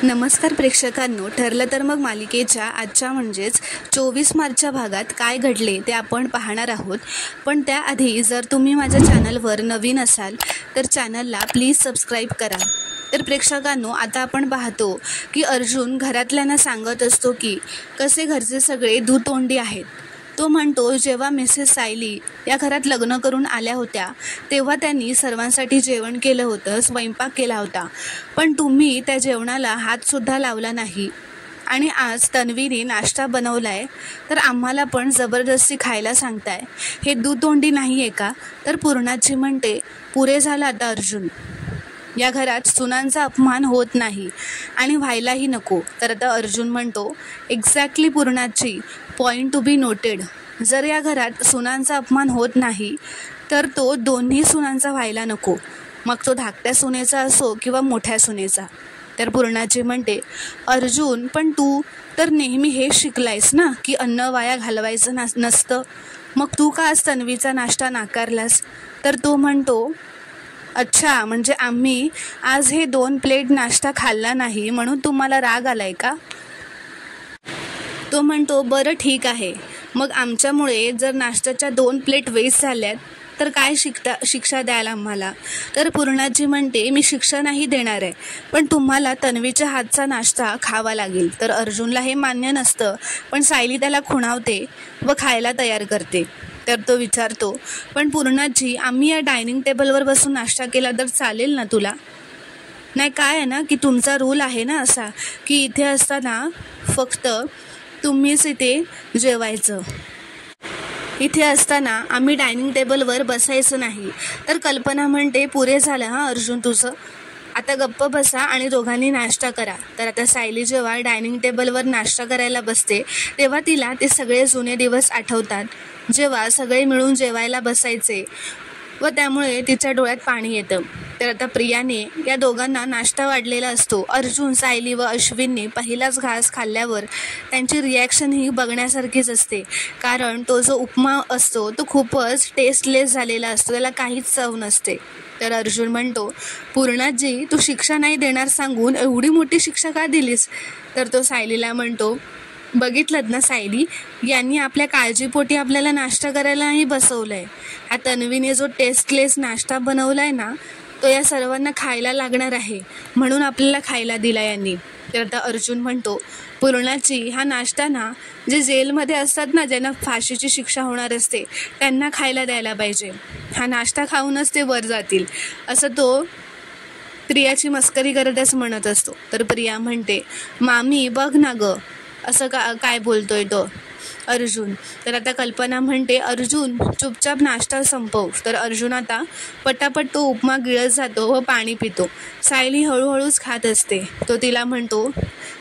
नमस्कार प्रेक्षकांनो, ठरलं तर मग मालिकेच्या आजच्या म्हणजेच 24 मार्चच्या भागात काय घडले ते आपण पाहणार आहोत. पण त्याआधी जर तुम्ही माझ्या चॅनलवर नवीन असाल तर चॅनलला प्लीज सबस्क्राईब करा. तर प्रेक्षकांनो, आता आपण पाहतो की अर्जुन घरातल्यांना सांगत असतो की कसे घरचे सगळे दुतोंडी आहेत. तो म्हणतो, जेव्हा मिसेस सायली या घरात लग्न करून आल्या होत्या तेव्हा त्यांनी सर्वांसाठी जेवण केलं होतं, स्वयंपाक केला होता, पण तुम्ही त्या जेवणाला हातसुद्धा लावला नाही. आणि आज तन्वीने नाश्ता बनवलाय तर आम्हाला पण जबरदस्ती खायला सांगताय. हे दुतोंडी नाही आहे का? तर पूर्णाची म्हणते, पुरे झालं आता अर्जुन, या घरात सुनांचा अपमान होत नाही आणि व्हायलाही नको. तर आता अर्जुन म्हणतो, एक्झॅक्टली पूर्णाची, पॉईंट टू बी नोटेड. जर या घरात सुनांचा अपमान होत नाही तर तो दोन्ही सुनांचा व्हायला नको, मग तो धाकट्या सुनेचा असो किंवा मोठ्या सुनेचा. तर पूर्णाची म्हणते, अर्जुन पण तू तर नेहमी हे शिकलायस ना की अन्न वाया घालवायचं नसतं, मग तू का आज तन्वीचा नाश्ता नाकारलास? तर तो म्हणतो, अच्छा, म्हणजे आम्ही आज हे 2 प्लेट नाश्ता खाल्ला नाही म्हणून तुम्हाला राग आलाय का? तो म्हणतो, बरं ठीक आहे, मग आमच्यामुळे जर नाश्त्याच्या 2 प्लेट वेस्ट झाल्यात तर काय शिक्षा द्याल आम्हाला? तर पूर्णाजी म्हणते, मी शिक्षा नाही देणार आहे, पण तुम्हाला तन्वीच्या हातचा नाश्ता खावा लागेल. तर अर्जुनला हे मान्य नसतं, पण सायली त्याला खुणावते व खायला तयार करते. तर तो विचारतो, पण पूर्णाजी, आम्ही या डायनिंग टेबलवर बसून नाश्ता केला तर चालेल ना तुला? नाही, काय आहे ना की तुमचा रूल आहे ना असा की इथे असताना फक्त तुम्हीच इथे जेवायचं, इथे असताना आम्ही डायनिंग टेबलवर बसायचं नाही. तर कल्पना म्हणते, पुरे झालं हां अर्जुन तुझं, आता गप्प बसा आणि दोघांनी नाश्ता करा. तर आता सायली जेव्हा डायनिंग टेबलवर नाश्ता करायला बसते तेव्हा तिला ते सगळे जुने दिवस आठवतात, जेव्हा सगळे मिळून जेवायला बसायचे, व त्यामुळे तिच्या डोळ्यात पाणी येतं. तर आता प्रियाने या दोघांना नाश्ता वाढलेला असतो. अर्जुन, सायली व अश्विनने पहिलाच घास खाल्ल्यावर त्यांची रिॲक्शन ही बघण्यासारखीच असते, कारण तो जो उपमा असतो तो खूपच टेस्टलेस झालेला असतो, त्याला काहीच चव नसते. तर अर्जुन म्हणतो, पूर्णाजी, तू शिक्षा नाही देणार सांगून एवढी मोठी शिक्षा का दिलीस? तर तो सायलीला म्हणतो, बघितलं ना सायली, यांनी आपल्या काळजीपोटी आपल्याला नाश्ता करायलाही बसवलं आहे. हा तन्वीने जो टेस्टलेस नाश्ता बनवला आहे ना, तो या सर्वांना खायला लागणार आहे, म्हणून आपल्याला खायला दिला यांनी. तर आता अर्जुन म्हणतो, पूर्णाची, हा नाश्ता ना जे जेलमध्ये असतात ना, ज्यांना फाशीची शिक्षा होणार असते त्यांना खायला द्यायला पाहिजे. हा नाश्ता खाऊनच ते वर जातील, असं तो प्रियाची मस्करी करतच म्हणत असतो. तर प्रिया म्हणते, मामी बघ ना ग, असं काय बोलतोय तो अर्जुन. तर आता कल्पना म्हणते, अर्जुन चुपचाप नाश्ता संपव. तर अर्जुन आता पटापट तो उपमा गिळत जातो व पाणी पितो. सायली हळूहळूच खात असते. तो तिला म्हणतो,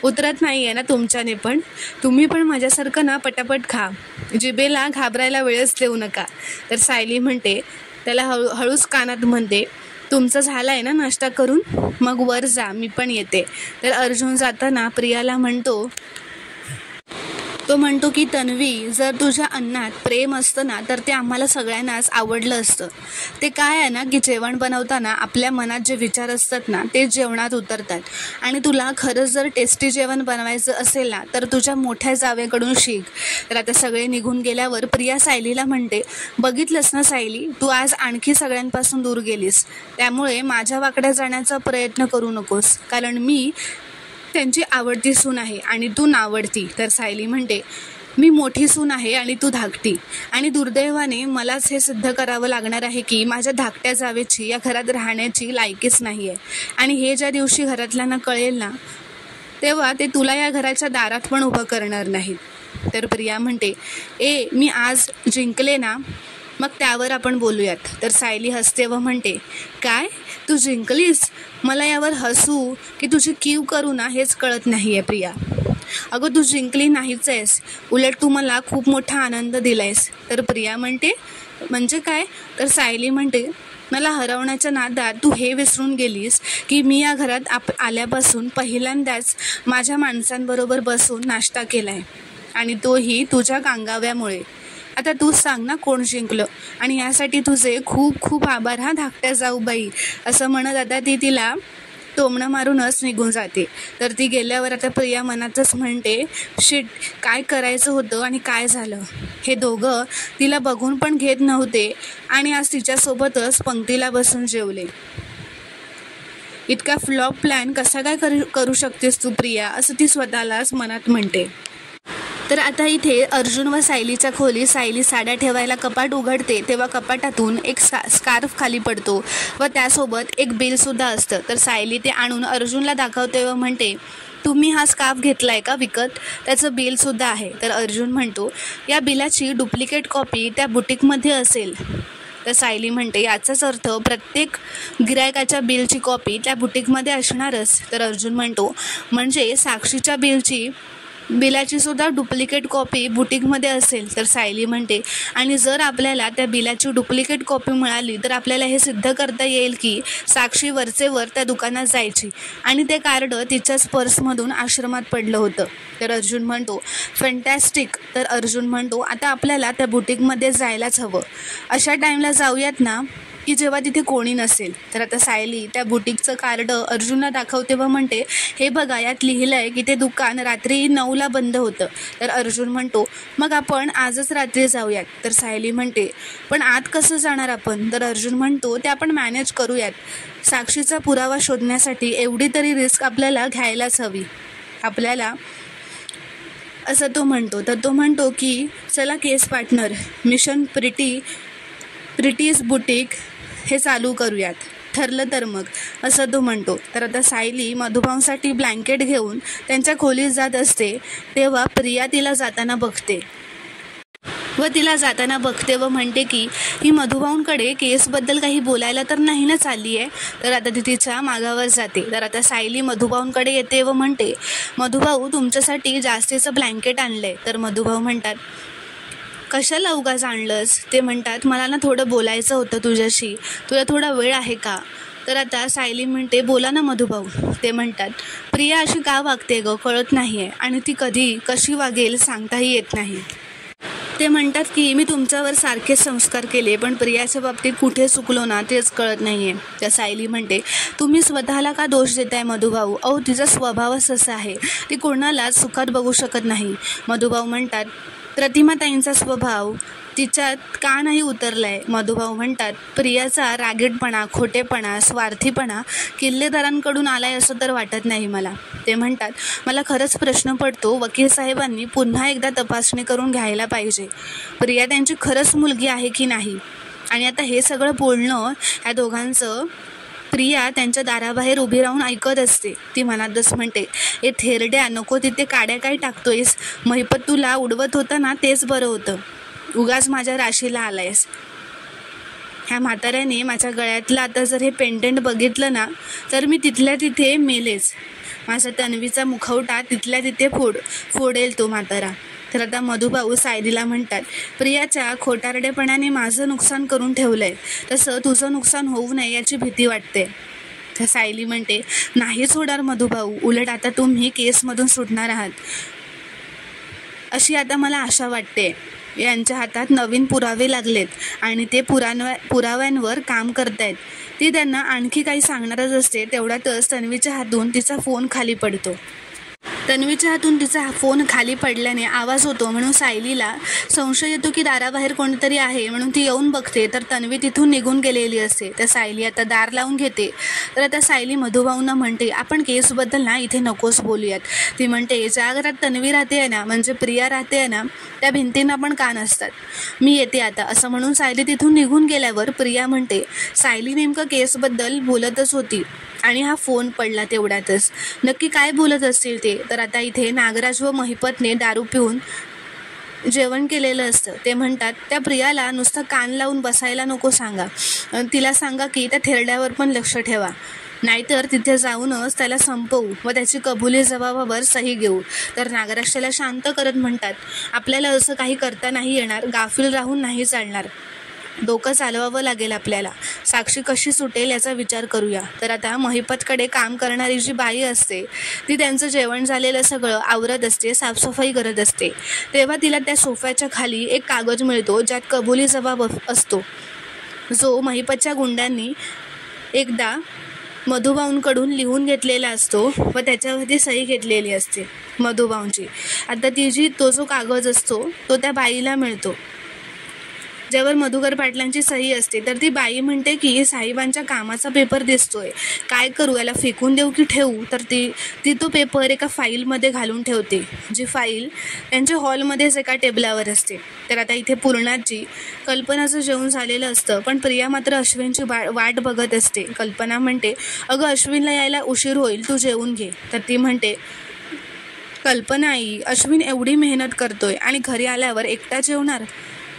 उतरत नाही आहे ना तुमच्याने पण, तुम्ही पण माझ्यासारखं ना पटापट खा, जिभेला घाबरायला वेळच देऊ नका. तर सायली म्हणते, त्याला हळूच कानात म्हणते, तुमचं झालं आहे ना नाश्ता करून, मग वर जा, मी पण येते. तर अर्जुन जाताना प्रियाला म्हणतो, की तन्वी, जर तुझ्या अन्नात प्रेम असतं ना तर ते आम्हाला सगळ्यांनाच आवडलं असतं. ते काय आहे ना की जेवण बनवताना आपल्या मनात जे विचार असतात ना ते जेवणात उतरतात. आणि तुला खरंच जर टेस्टी जेवण बनवायचं असेल ना तर तुझ्या मोठ्या जावेकडून शिक. तर आता सगळे निघून गेल्यावर प्रिया सायलीला म्हणते, बघितलंस ना सायली, तू आज आणखी सगळ्यांपासून दूर गेलीस, त्यामुळे माझ्या वाकड्या जाण्याचा प्रयत्न करू नकोस, कारण मी त्यांची आवडती सून आहे आणि तू नावडती. तर सायली म्हणते, मी मोठी सून आहे आणि तू धाकटी, आणि दुर्दैवाने मलाच हे सिद्ध करावं लागणार आहे की माझ्या धाकट्या जावेची या घरात राहण्याची लायकीच नाही आहे. आणि हे ज्या दिवशी घरातल्यांना कळेल ना तेव्हा ते तुला या घराच्या दारात पण उभं करणार नाहीत. तर प्रिया म्हणते, मी आज जिंकले ना, मग त्यावर आपण बोलूयात. तर सायली हसते व म्हणते, काय तू जिंकलीस? मला यावर हसू की तुझी कीव करू ना हेच कळत नाही आहे प्रिया. अगं तू जिंकली नाहीच आहेस, उलट तू मला खूप मोठा आनंद दिलायस. तर प्रिया म्हणते, म्हणजे काय? तर सायली म्हणते, मला हरवण्याच्या नादात तू हे विसरून गेलीस की मी या घरात आल्यापासून पहिल्यांदाच माझ्या माणसांबरोबर बसून नाश्ता केला आहे, आणि तोही तुझ्या कांगाव्यामुळे. आता तू सांग ना कोण जिंकलं, आणि यासाठी तुझे खूप खूप आभार हा धाकट्या जाऊबाई. असं म्हणत आता ती तिला टोमणं मारूनच निघून जाते. तर ती गेल्यावर आता प्रिया मनातच म्हणते, शिट, काय करायचं होतं आणि काय झालं. हे दोघं तिला बघून पण घेत नव्हते आणि आज तिच्यासोबतच पंक्तीला बसून जेवले. इतका फ्लॉप प्लॅन कसा काय करू शकतेस तू प्रिया, असं ती स्वतःलाच मनात म्हणते. तर आता इथे अर्जुन व सायलीच्या खोली सायली साड्या ठेवायला कपाट उघडते तेव्हा कपाटातून एक स्कार्फ खाली पडतो व त्यासोबत एक बिलसुद्धा असतं. तर सायली ते आणून अर्जुनला दाखवते व म्हणते, तुम्ही हा स्कार्फ घेतलाय का विकत, त्याचं बिलसुद्धा आहे. तर अर्जुन म्हणतो, या बिलाची डुप्लिकेट कॉपी त्या बुटीकमध्ये असेल. तर सायली म्हणते, याचाच अर्थ प्रत्येक गिरायकाच्या बिलची कॉपी त्या बुटीकमध्ये असणारच. तर अर्जुन म्हणतो, म्हणजे साक्षीच्या बिलाची सुद्धा डुप्लिकेट कॉपी बुटीकमध्ये असेल. तर सायली म्हणते, आणि जर आपल्याला त्या बिलाची डुप्लिकेट कॉपी मिळाली तर आपल्याला हे सिद्ध करता येईल की साक्षी वरचेवर त्या दुकानात जायची आणि ते कार्ड तिच्याच पर्समधून आश्रमात पडलं होतं. तर अर्जुन म्हणतो, फॅन्टॅस्टिक. तर अर्जुन म्हणतो, आता आपल्याला त्या बुटीकमध्ये जायलाच हवं. अशा टाईमला जाऊयात ना की जेव्हा तिथे कोणी नसेल. तर आता सायली त्या बुटीकचं कार्ड अर्जुनला दाखवते व म्हणते, हे बघा, यात लिहिलं आहे की ते दुकान रात्री 9ला बंद होतं. तर अर्जुन म्हणतो, मग आपण आजच रात्री जाऊयात. तर सायली म्हणते, पण आत कसं जाणार आपण. तर अर्जुन म्हणतो, ते आपण मॅनेज करूयात. साक्षीचा पुरावा शोधण्यासाठी एवढी तरी रिस्क आपल्याला घ्यायलाच हवी आपल्याला, असं तो म्हणतो. तर तो म्हणतो की चला केस पार्टनर, मिशन प्रिटीज बुटीक हे चालू करूयात, ठरलं तर मग, असं तो म्हणतो. तर आता सायली मधुभाऊंसाठी ब्लँकेट घेऊन त्यांच्या खोलीत जात असते तेव्हा प्रिया तिला जाताना बघते व म्हणते की ही मधुभाऊंकडे केसबद्दल काही बोलायला तर नाही ना चालली आहे. तर आता ती तिच्या मागावर जाते. तर आता सायली मधुभाऊंकडे येते व म्हणते, मधुभाऊ, तुमच्यासाठी जास्तीचं ब्लँकेट आणलंय. तर मधुभाऊ म्हणतात, कशाला उगाच आणलंस. ते म्हणतात, मला ना थोडं बोलायचं होतं तुझ्याशी, तुला थोडा वेळ आहे का. तर आता सायली म्हणते, बोला ना मधुभाऊ. ते म्हणतात, प्रिया अशी का वागते गं, कळत नाही आहे आणि ती कशी वागेल सांगताही येत नाही. ते म्हणतात की मी तुमच्यावर सारखेच संस्कार केले पण प्रियाच्या बाबतीत कुठे चुकलो ना तेच कळत नाही आहे. त्या सायली म्हणते, तुम्ही स्वतःला का दोष देताय मधुभाऊ. अहो, तिचा स्वभावच असा आहे, ती कोणालाच सुखात बघू शकत नाही. मधुभाऊ म्हणतात, प्रतिमाताईंचा स्वभाव तिच्यात का नाही उतरलाय. मधुभाऊ म्हणतात, प्रियाचा रागीटपणा, खोटेपणा, स्वार्थीपणा किल्लेदारांकडून आलाय असं तर वाटत नाही मला. ते म्हणतात, मला खरंच प्रश्न पडतो, वकील साहेबांनी पुन्हा एकदा तपासणी करून घ्यायला पाहिजे, प्रिया त्यांची खरंच मुलगी आहे की नाही. आणि आता हे सगळं बोलणं ह्या दोघांचं प्रिया त्यांच्या दाराबाहेर उभी राहून ऐकत असते. ती मनातच म्हणते, ए थेरड्या, नको तिथे काड्या काय टाकतोयस, महिपत तुला उडवत होता ना तेच बरं होतं, उगाच माझ्या राशीला आलायस. ह्या म्हाताऱ्याने माझ्या गळ्यातलं आता जर हे पेंडंट बघितलं ना तर मी तिथल्या तिथे मेलेच. माझा तन्वीचा मुखवटा तिथल्या तिथे फोडेल तो म्हातारा. तर आता मधुभाऊ सायलीला म्हणतात, प्रियाच्या खोटारडेपणाने माझं नुकसान करून ठेवलंय, तसं तुझं नुकसान होऊ नये याची भीती वाटते. तर सायली म्हणते, नाहीच होणार मधुभाऊ, उलट आता तुम्ही केसमधून सुटणार आहात अशी आता मला आशा वाटते. यांच्या हातात नवीन पुरावे लागलेत आणि ते पुराव्यांवर काम करतायत. ती त्यांना आणखी काही सांगणारच असते तेवढ्यातच तन्वीच्या हातून तिचा फोन खाली पडतो. तन्वीच्या हातून तिचा फोन खाली पडल्याने आवाज होतो म्हणून सायलीला संशय येतो की दाराबाहेर कोणीतरी आहे. म्हणून ती येऊन बघते तर तन्वी तिथून निघून गेलेली असते. तर सायली आता दार लावून घेते. तर आता सायली मधुभाऊंना म्हणते, आपण केसबद्दल ना इथे नकोच बोलूयात. ती म्हणते, ज्या घरात तन्वी राहते आहे ना, म्हणजे प्रिया राहते आहे ना, त्या भिंतींना पण कान असतात, मी येते आता, असं म्हणून सायली तिथून निघून गेल्यावर प्रिया म्हणते, सायली नेमकं केसबद्दल बोलतच होती आणि हा फोन पडला तेवढ्यातच, नक्की काय बोलत असतील ते. तर आता इथे नागराज व महिपतने दारू पिऊन जेवण केलेलं असतं. ते म्हणतात, त्या प्रियाला नुसतं कान लावून बसायला नको सांगा, तिला सांगा की त्या थेरड्यावर पण लक्ष ठेवा, नाहीतर तिथे जाऊनच त्याला संपवू व त्याची कबुली जबाबावर सही घेऊ. तर नागराज त्याला शांत करत म्हणतात, आपल्याला असं काही करता नाही येणार, गाफील राहून नाही चालणार, डोकं चालवावं लागेल आपल्याला, साक्षी कशी सुटेल याचा विचार करूया. तर आता महिपतकडे काम करणारी जी बाई असते ती त्यांचं जेवण झालेलं सगळं आवरत असते, साफसफाई करत असते. तेव्हा तिला त्या सोफ्याच्या खाली एक कागद मिळतो ज्यात कबुली जबाब असतो, जो महिपतच्या गुंडांनी एकदा मधुभाऊंकडून लिहून घेतलेला असतो व त्याच्यावरती सही घेतलेली असते मधुभाऊंची. आता तो जो कागद असतो तो त्या बाईला मिळतो. ज्यावर मधुकर पाटलांची सही असते. तर ती बाई म्हणते की साहेबांच्या कामाचा पेपर दिसतोय, काय करू, याला फेकून देऊ की ठेवू. तर ती तो पेपर एका फाईलमध्ये घालून ठेवते, जी फाईल त्यांच्या हॉलमध्येच एका टेबलावर असते. तर आता इथे पूर्णाची कल्पनाचं जेवण झालेलं असतं, पण प्रिया मात्र अश्विनची वाट बघत असते. कल्पना म्हणते, अगं अश्विनला यायला उशीर होईल, तू जेवून घे. तर ती म्हणते, कल्पना आई, अश्विन एवढी मेहनत करतोय आणि घरी आल्यावर एकटा जेवणार,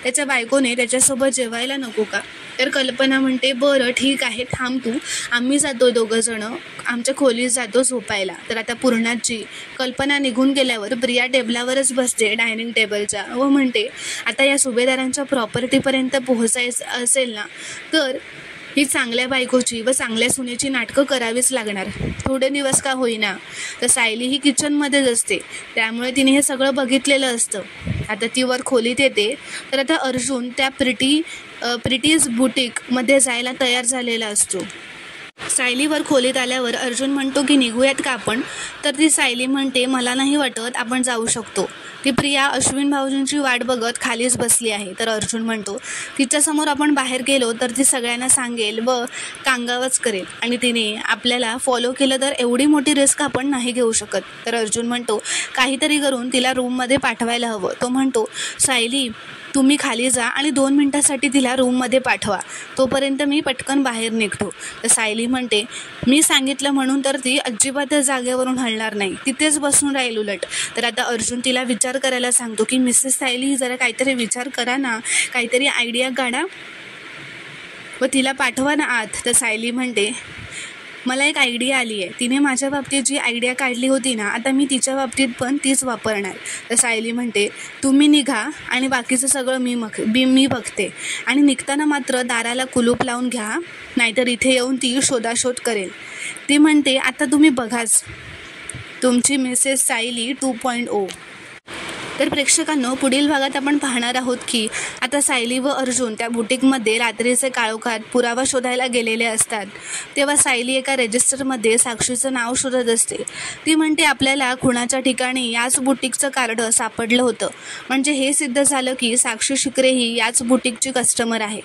त्याच्या बायकोने त्याच्यासोबत जेवायला नको का. तर कल्पना म्हणते, बरं ठीक आहे, थांब तू, आम्ही जातो दोघंजणं आमच्या खोलीत जातो झोपायला. तर आता पूर्णाची कल्पना निघून गेल्यावर प्रिया टेबलावरच बसते डायनिंग टेबलच्या व म्हणते, आता या सुभेदारांच्या प्रॉपर्टीपर्यंत पोहोचायचं असेल ना, तर ही चांगल्या बायकोची व चांगल्या सुनेची नाटकं करावीच लागणार, थोडे दिवस का होईना. तर सायली ही किचनमध्येच असते, त्यामुळे तिने हे सगळं बघितलेलं असतं. आता ती वर खोलीत येते. तर आता अर्जुन त्या प्रिटीज बुटीकमध्ये जायला तयार झालेला असतो. सायलीवर खोलीत आल्यावर अर्जुन म्हणतो की निघूयात का आपण. तर ती सायली म्हणते, मला नाही वाटत, आपण जाऊ शकतो. ती प्रिया अश्विन भाऊजींची वाट बघत खालीच बसली आहे. तर अर्जुन म्हणतो, तिच्यासमोर आपण बाहेर गेलो तर ती सगळ्यांना सांगेल व कांगावच करेल आणि तिने आपल्याला फॉलो केलं तर एवढी मोठी रिस्क आपण नाही घेऊ शकत. तर अर्जुन म्हणतो, काहीतरी करून तिला रूममध्ये पाठवायला हवं. तो म्हणतो, सायली तुम्ही खाली जा आणि 2 मिनिटासाठी तिला रूममध्ये पाठवा, तोपर्यंत मी पटकन बाहेर निघतो. तर सायली म्हणते, मी सांगितलं म्हणून तर ती अजिबातच जागेवरून हलणार नाही, तिथेच बसून राहील उलट. तर आता अर्जुन तिला विचार करायला सांगतो की मिसेस सायली, जरा काहीतरी विचार करा ना, काहीतरी आयडिया काढा व तिला पाठवा ना आत. तर सायली म्हणते, मला एक आयडिया आली आहे, तिने माझ्या बाबतीत जी आयडिया काढली होती ना, आता मी तिच्या बाबतीत पण तीच वापरणार. तर सायली म्हणते, तुम्ही निघा आणि बाकीचं सगळं मी बघते आणि निघताना मात्र दाराला कुलूप लावून घ्या, नाहीतर इथे येऊन ती शोधाशोध करेल. ती म्हणते, आता तुम्ही बघाच तुमची मिसेस सायली 2.0. तर प्रेक्षकांनो, पुढील भागात आपण पाहणार आहोत की आता सायली व अर्जुन त्या बुटीकमध्ये रात्रीचे काळोखात पुरावा शोधायला गेलेले असतात. तेव्हा सायली एका रजिस्टरमध्ये साक्षीचं नाव शोधत असते. ती म्हणते, आपल्याला खुणाच्या ठिकाणी याच बुटीकचं कार्ड सापडलं होतं, म्हणजे हे सिद्ध झालं की साक्षी शिकरे ही याच बुटीकची कस्टमर आहे.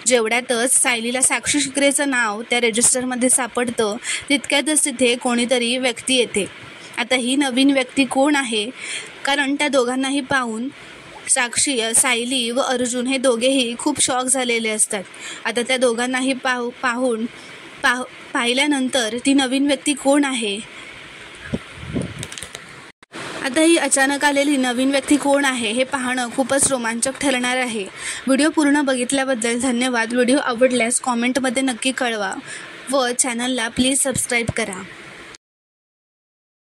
जेवढ्यातच सायलीला साक्षी शिकरेचं नाव त्या रजिस्टरमध्ये सापडतं, तितक्यातच तिथे कोणीतरी व्यक्ती येते. आता ही नवीन व्यक्ती कोण आहे, कारण त्या दोघांनाही पाहून सायली व अर्जुन हे दोघेही खूप शॉक झालेले असतात. आता त्या दोघांनाही पाहिल्यानंतर ती नवीन व्यक्ती कोण आहे, आता ही अचानक आलेली नवीन व्यक्ती कोण आहे हे पाहणं खूपच रोमांचक ठरणार आहे. व्हिडिओ पूर्ण बघितल्याबद्दल धन्यवाद. व्हिडिओ आवडल्यास कॉमेंटमध्ये नक्की कळवा व चॅनलला प्लीज सबस्क्राईब करा.